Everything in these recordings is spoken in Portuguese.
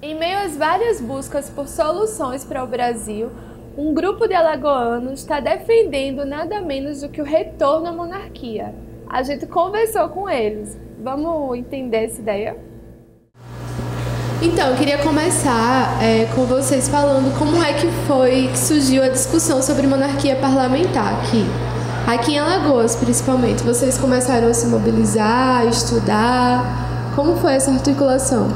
Em meio às várias buscas por soluções para o Brasil, um grupo de alagoanos está defendendo nada menos do que o retorno à monarquia. A gente conversou com eles. Vamos entender essa ideia? Então, eu queria começar com vocês falando como é que foi que surgiu a discussão sobre monarquia parlamentar aqui em Alagoas, principalmente. Vocês começaram a se mobilizar, a estudar. Como foi essa articulação?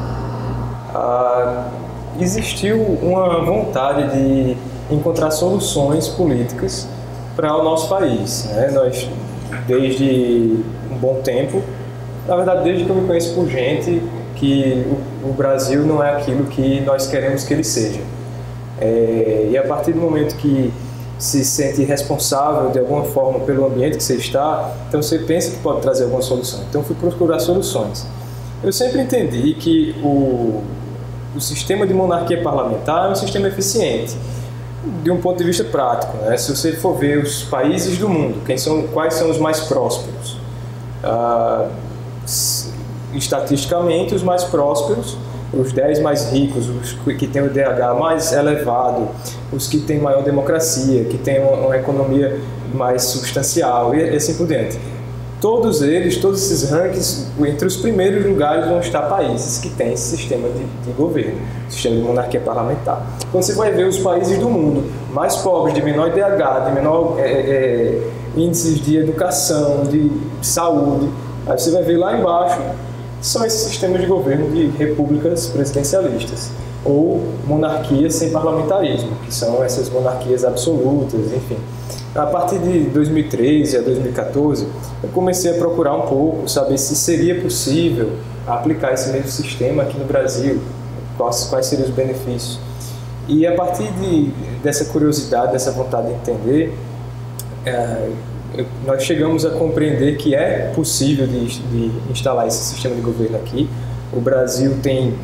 Existiu uma vontade de encontrar soluções políticas para o nosso país, né? Nós, desde um bom tempo, na verdade, desde que eu me conheço por gente, que o Brasil não é aquilo que nós queremos que ele seja. E a partir do momento que se sente responsável de alguma forma pelo ambiente que você está, então você pensa que pode trazer alguma solução. Então fui procurar soluções. Eu sempre entendi que o sistema de monarquia parlamentar é um sistema eficiente, de um ponto de vista prático, né? Se você for ver os países do mundo, quais são os mais prósperos? Estatisticamente, os mais prósperos, os 10 mais ricos, os que têm o IDH mais elevado, os que têm maior democracia, que têm uma economia mais substancial e assim por diante. Todos esses rankings, entre os primeiros lugares vão estar países que têm esse sistema de governo, sistema de monarquia parlamentar. Quando você vai ver os países do mundo mais pobres, de menor IDH, de menor índices de educação, de saúde, aí você vai ver lá embaixo, são esses sistemas de governo de repúblicas presidencialistas, ou monarquias sem parlamentarismo, que são essas monarquias absolutas, enfim. A partir de 2013 a 2014, eu comecei a procurar um pouco, saber se seria possível aplicar esse mesmo sistema aqui no Brasil, quais seriam os benefícios. E a partir dessa curiosidade, dessa vontade de entender, nós chegamos a compreender que é possível de instalar esse sistema de governo aqui. O Brasil tem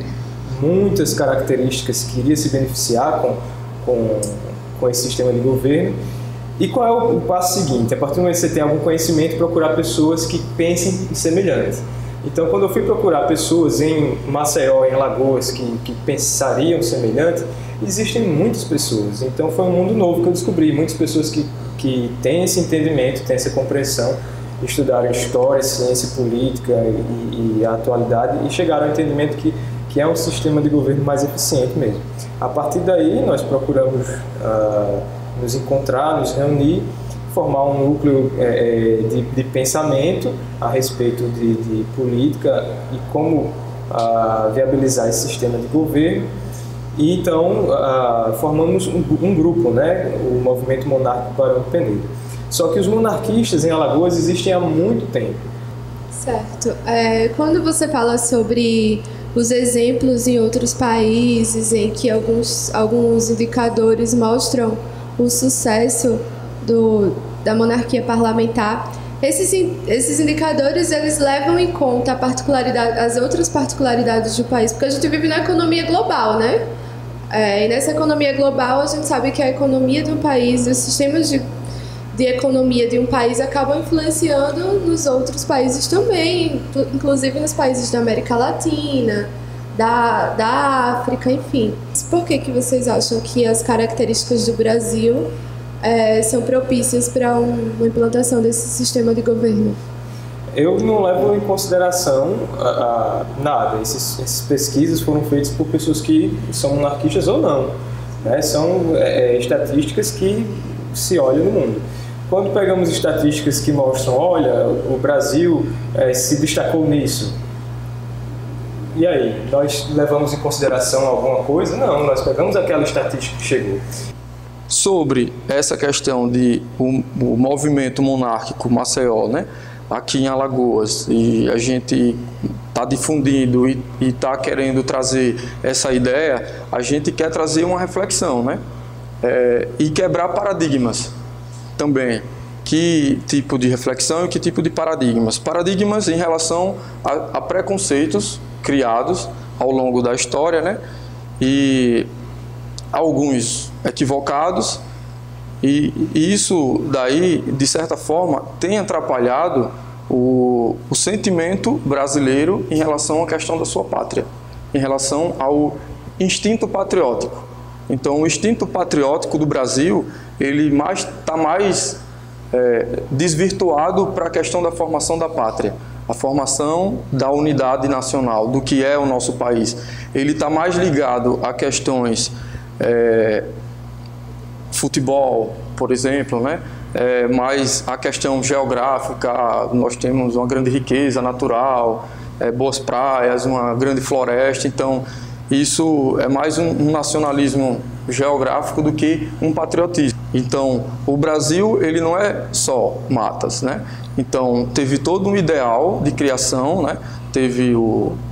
muitas características que iria se beneficiar com esse sistema de governo. E qual é o passo seguinte? A partir do momento que você tem algum conhecimento, procurar pessoas que pensem semelhante. Então, quando eu fui procurar pessoas em Maceió, em Alagoas, que pensariam semelhante, existem muitas pessoas. Então, foi um mundo novo que eu descobri. Muitas pessoas que têm esse entendimento, têm essa compreensão, estudaram história, ciência política e a atualidade e chegaram ao entendimento que é um sistema de governo mais eficiente mesmo. A partir daí, nós procuramos nos encontrar, nos reunir, formar um núcleo de pensamento a respeito de política e como viabilizar esse sistema de governo. E então formamos um grupo, né, o Movimento Monárquico Barão do Penedo. Só que os monarquistas em Alagoas existem há muito tempo. Certo. Quando você fala sobre os exemplos em outros países em que alguns indicadores mostram o sucesso da monarquia parlamentar, esses indicadores eles levam em conta as outras particularidades do país, porque a gente vive na economia global, né? E nessa economia global a gente sabe que a economia de um país, os sistemas de economia de um país acabam influenciando nos outros países também, inclusive nos países da América Latina, da África, enfim. Por que vocês acham que as características do Brasil são propícias para uma implantação desse sistema de governo? Eu não levo em consideração nada. Essas pesquisas foram feitas por pessoas que são monarquistas ou não, né? São estatísticas que se olham no mundo. Quando pegamos estatísticas que mostram, olha, o Brasil se destacou nisso, e aí, nós levamos em consideração alguma coisa? Não, nós pegamos aquela estatística que chegou. Sobre essa questão de o movimento monárquico Maceió, né, aqui em Alagoas, e a gente está difundindo e está querendo trazer essa ideia, a gente quer trazer uma reflexão, né, e quebrar paradigmas também. Que tipo de reflexão e que tipo de paradigmas? Paradigmas em relação a preconceitos criados ao longo da história, né? E alguns equivocados, e isso daí, de certa forma, tem atrapalhado o sentimento brasileiro em relação à questão da sua pátria, em relação ao instinto patriótico. Então, o instinto patriótico do Brasil, ele está mais desvirtuado para a questão da formação da pátria, a formação da unidade nacional, do que é o nosso país. Ele está mais ligado a questões futebol, por exemplo, né? Mas a questão geográfica, nós temos uma grande riqueza natural, boas praias, uma grande floresta, então isso é mais um nacionalismo geográfico do que um patriotismo. Então, o Brasil, ele não é só matas, né? Então, teve todo um ideal de criação, né? Teve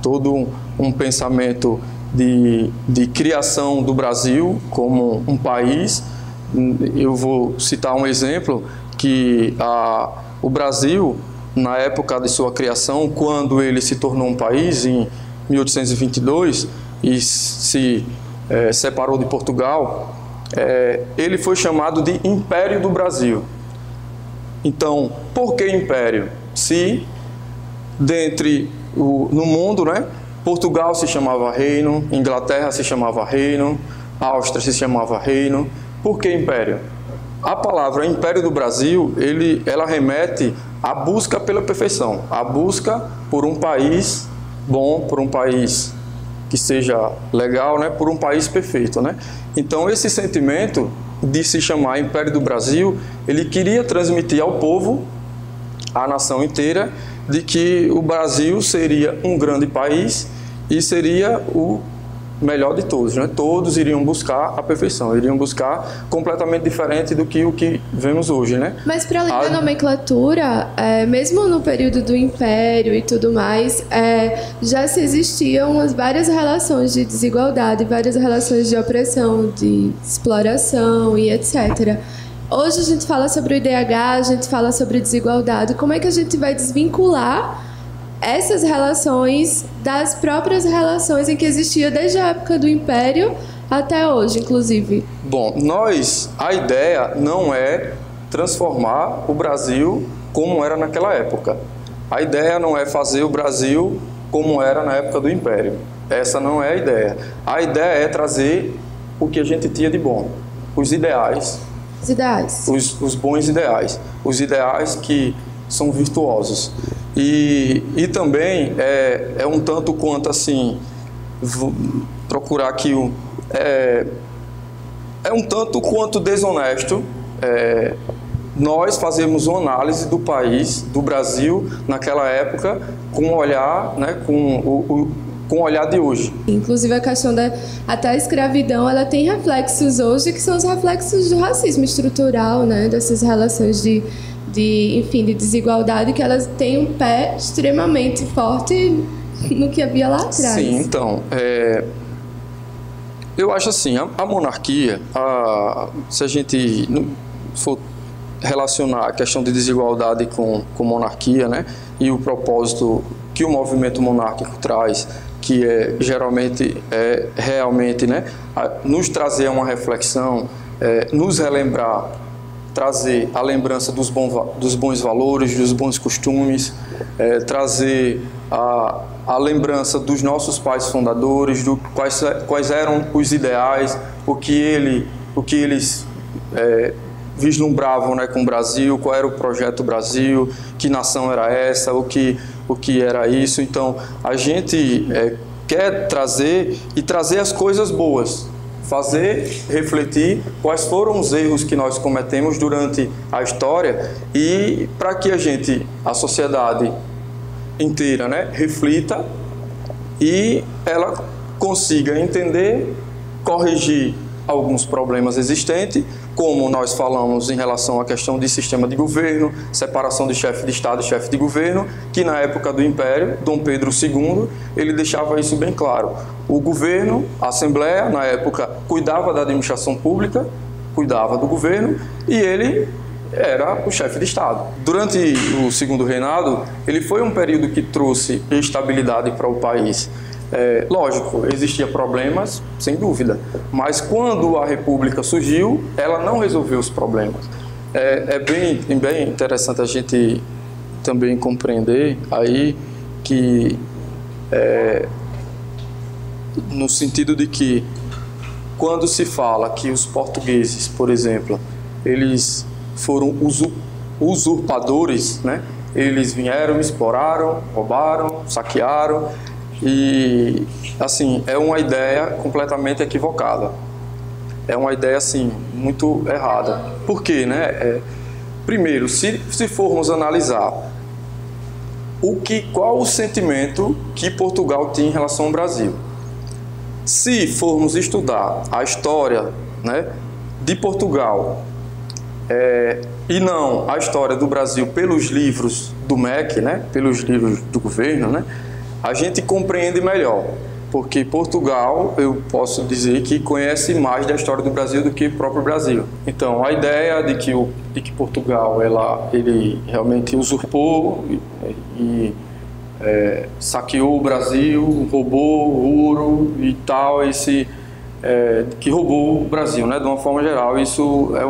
todo um pensamento de criação do Brasil como um país. Eu vou citar um exemplo que o Brasil, na época de sua criação, quando ele se tornou um país, em 1822, e se separou de Portugal, ele foi chamado de Império do Brasil. Então, por que Império? Se no mundo, né, Portugal se chamava Reino, Inglaterra se chamava Reino, Áustria se chamava Reino. Por que Império? A palavra Império do Brasil, ela remete à busca pela perfeição, à busca por um país bom, por um país que seja legal, né, por um país perfeito, né? Então, esse sentimento de se chamar Império do Brasil, ele queria transmitir ao povo, à nação inteira, de que o Brasil seria um grande país e seria o melhor de todos, né? Todos iriam buscar a perfeição, iriam buscar completamente diferente do que o que vemos hoje, né? Mas para além da nomenclatura, mesmo no período do Império e tudo mais, já se existiam várias relações de desigualdade, várias relações de opressão, de exploração e etc. Hoje a gente fala sobre o IDH, a gente fala sobre desigualdade. Como é que a gente vai desvincular essas relações das próprias relações em que existia desde a época do Império até hoje, inclusive? Bom, a ideia não é transformar o Brasil como era naquela época. A ideia não é fazer o Brasil como era na época do Império. Essa não é a ideia. A ideia é trazer o que a gente tinha de bom, os ideais. Os ideais. Os bons ideais. Os ideais que são virtuosos. E também é um tanto quanto assim, vou procurar aqui, é um tanto quanto desonesto nós fazemos uma análise do país, do Brasil, naquela época, com um olhar, né, com o olhar de hoje. Inclusive a questão até a escravidão, ela tem reflexos hoje que são os reflexos do racismo estrutural, né, dessas relações de desigualdade, que elas têm um pé extremamente forte no que havia lá atrás. Sim, então, eu acho assim, a monarquia, se a gente for relacionar a questão de desigualdade com monarquia, né, e o propósito que o movimento monárquico traz, que realmente, né, nos trazer uma reflexão, nos relembrar, trazer a lembrança dos bons valores, dos bons costumes, trazer a lembrança dos nossos pais fundadores, quais eram os ideais, o que eles vislumbravam, né, com o Brasil, qual era o projeto Brasil, que nação era essa, o que era isso. Então, a gente quer trazer as coisas boas, fazer refletir quais foram os erros que nós cometemos durante a história e para que a sociedade inteira, né, reflita e ela consiga entender, corrigir alguns problemas existentes, como nós falamos em relação à questão de sistema de governo, separação de chefe de Estado e chefe de governo, que na época do Império, Dom Pedro II, ele deixava isso bem claro. O governo, a Assembleia, na época, cuidava da administração pública, cuidava do governo, e ele era o chefe de Estado. Durante o segundo reinado, ele foi um período que trouxe estabilidade para o país. Lógico, existia problemas, sem dúvida, mas quando a República surgiu, ela não resolveu os problemas. É bem interessante a gente também compreender aí que no sentido de que quando se fala que os portugueses, por exemplo, eles foram usurpadores, né? Eles vieram, exploraram, roubaram, saquearam e, assim, é uma ideia completamente equivocada. É uma ideia, assim, muito errada. Por quê, né? Primeiro, se formos analisar qual o sentimento que Portugal tinha em relação ao Brasil. Se formos estudar a história, né, de Portugal e não a história do Brasil pelos livros do MEC, né, pelos livros do governo, né, a gente compreende melhor. Porque Portugal, eu posso dizer que conhece mais da história do Brasil do que o próprio Brasil. Então, a ideia de que Portugal ele realmente usurpou e saqueou o Brasil, roubou o ouro e tal, que roubou o Brasil, né, de uma forma geral. Isso é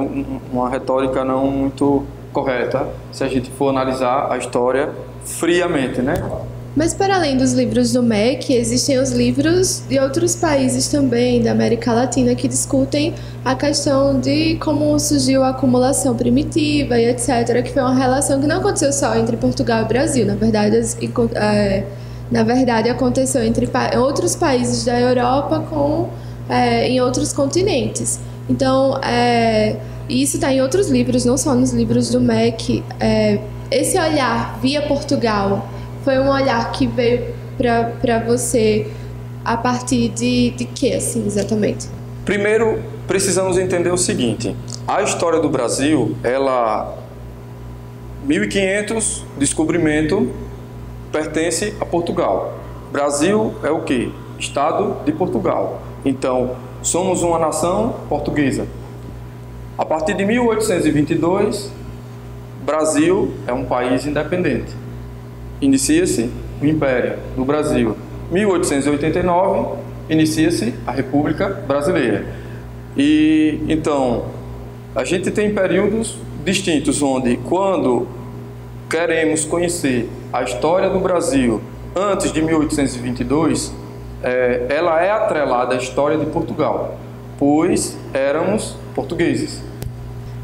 uma retórica não muito correta, se a gente for analisar a história friamente, né? Mas para além dos livros do MEC, existem os livros de outros países também, da América Latina, que discutem a questão de como surgiu a acumulação primitiva e etc., que foi uma relação que não aconteceu só entre Portugal e Brasil. Na verdade aconteceu entre outros países da Europa em outros continentes. Então, isso está em outros livros, não só nos livros do MEC. Esse olhar via Portugal foi um olhar que veio para você a partir de quê, assim, exatamente? Primeiro, precisamos entender o seguinte: a história do Brasil, 1500, descobrimento, pertence a Portugal. Brasil é o quê? Estado de Portugal. Então, somos uma nação portuguesa. A partir de 1822, Brasil é um país independente. Inicia-se o Império do Brasil. 1889, inicia-se a República Brasileira. E então, a gente tem períodos distintos onde, quando queremos conhecer a história do Brasil antes de 1822, ela é atrelada à história de Portugal, pois éramos portugueses.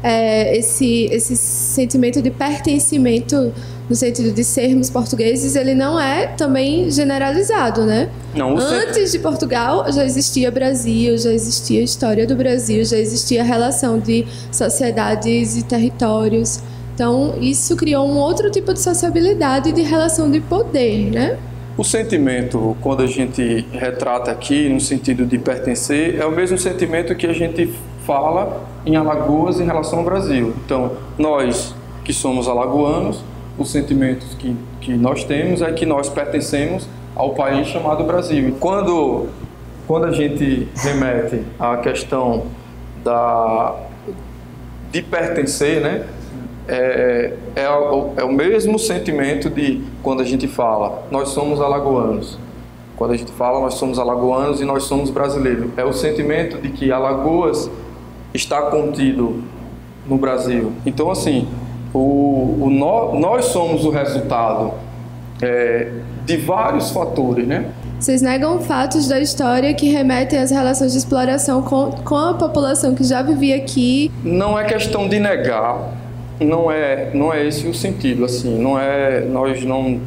Esse sentimento de pertencimento, no sentido de sermos portugueses, ele não é também generalizado, né? Não, antes de Portugal já existia Brasil, já existia a história do Brasil, já existia a relação de sociedades e territórios. Então, isso criou um outro tipo de sociabilidade e de relação de poder, né? O sentimento, quando a gente retrata aqui, no sentido de pertencer, é o mesmo sentimento que a gente fala em Alagoas em relação ao Brasil. Então, nós que somos alagoanos, os sentimentos que nós temos é que nós pertencemos ao país chamado Brasil. E quando a gente remete à questão de pertencer, né, é o mesmo sentimento de quando a gente fala nós somos alagoanos. Quando a gente fala nós somos alagoanos e nós somos brasileiros, é o sentimento de que Alagoas está contido no Brasil. Então, assim, nós somos o resultado de vários fatores, né? Vocês negam fatos da história que remetem às relações de exploração com a população que já vivia aqui? Não é questão de negar, não é esse o sentido, assim, nós não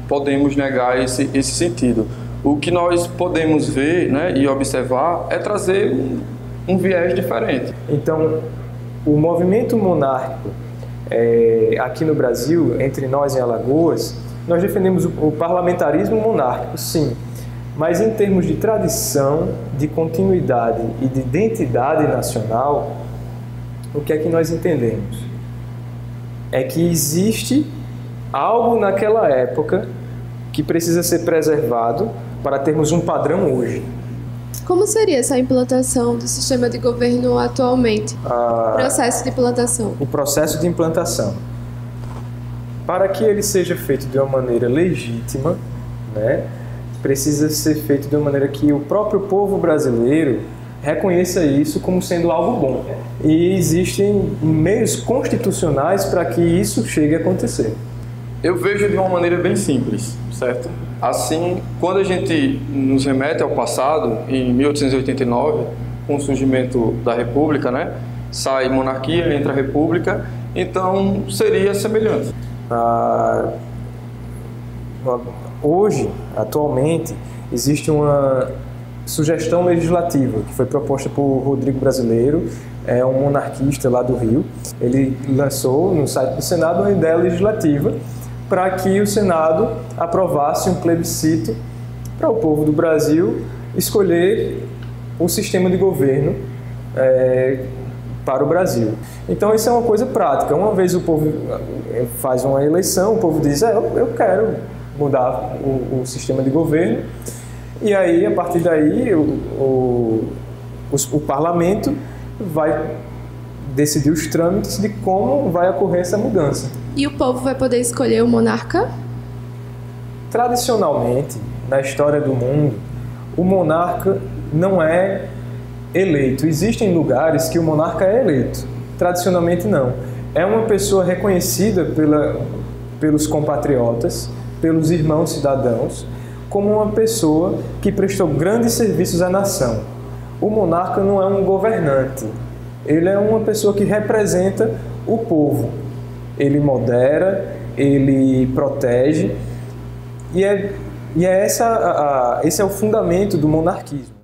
podemos negar esse sentido. O que nós podemos ver, né, e observar é trazer um viés diferente. Então, o movimento monárquico aqui no Brasil, entre nós em Alagoas, nós defendemos o parlamentarismo monárquico, sim, mas em termos de tradição, de continuidade e de identidade nacional, o que é que nós entendemos? É que existe algo naquela época que precisa ser preservado para termos um padrão hoje. Como seria essa implantação do sistema de governo atualmente? O processo de implantação. O processo de implantação. Para que ele seja feito de uma maneira legítima, né, precisa ser feito de uma maneira que o próprio povo brasileiro reconheça isso como sendo algo bom. E existem meios constitucionais para que isso chegue a acontecer. Eu vejo de uma maneira bem simples, certo? Assim, quando a gente nos remete ao passado, em 1889, com o surgimento da República, né, sai monarquia, entra a República, então seria semelhante. Hoje, atualmente, existe uma sugestão legislativa que foi proposta por Rodrigo Brasileiro, é um monarquista lá do Rio. Ele lançou no site do Senado uma ideia legislativa para que o Senado aprovasse um plebiscito para o povo do Brasil escolher o sistema de governo para o Brasil. Então isso é uma coisa prática. Uma vez o povo faz uma eleição, o povo diz, eu quero mudar o sistema de governo, e aí a partir daí o parlamento vai decidir os trâmites de como vai ocorrer essa mudança. E o povo vai poder escolher o monarca? Tradicionalmente, na história do mundo, o monarca não é eleito. Existem lugares que o monarca é eleito. Tradicionalmente, não. É uma pessoa reconhecida pelos compatriotas, pelos irmãos cidadãos, como uma pessoa que prestou grandes serviços à nação. O monarca não é um governante. Ele é uma pessoa que representa o povo. Ele modera, ele protege, esse é o fundamento do monarquismo.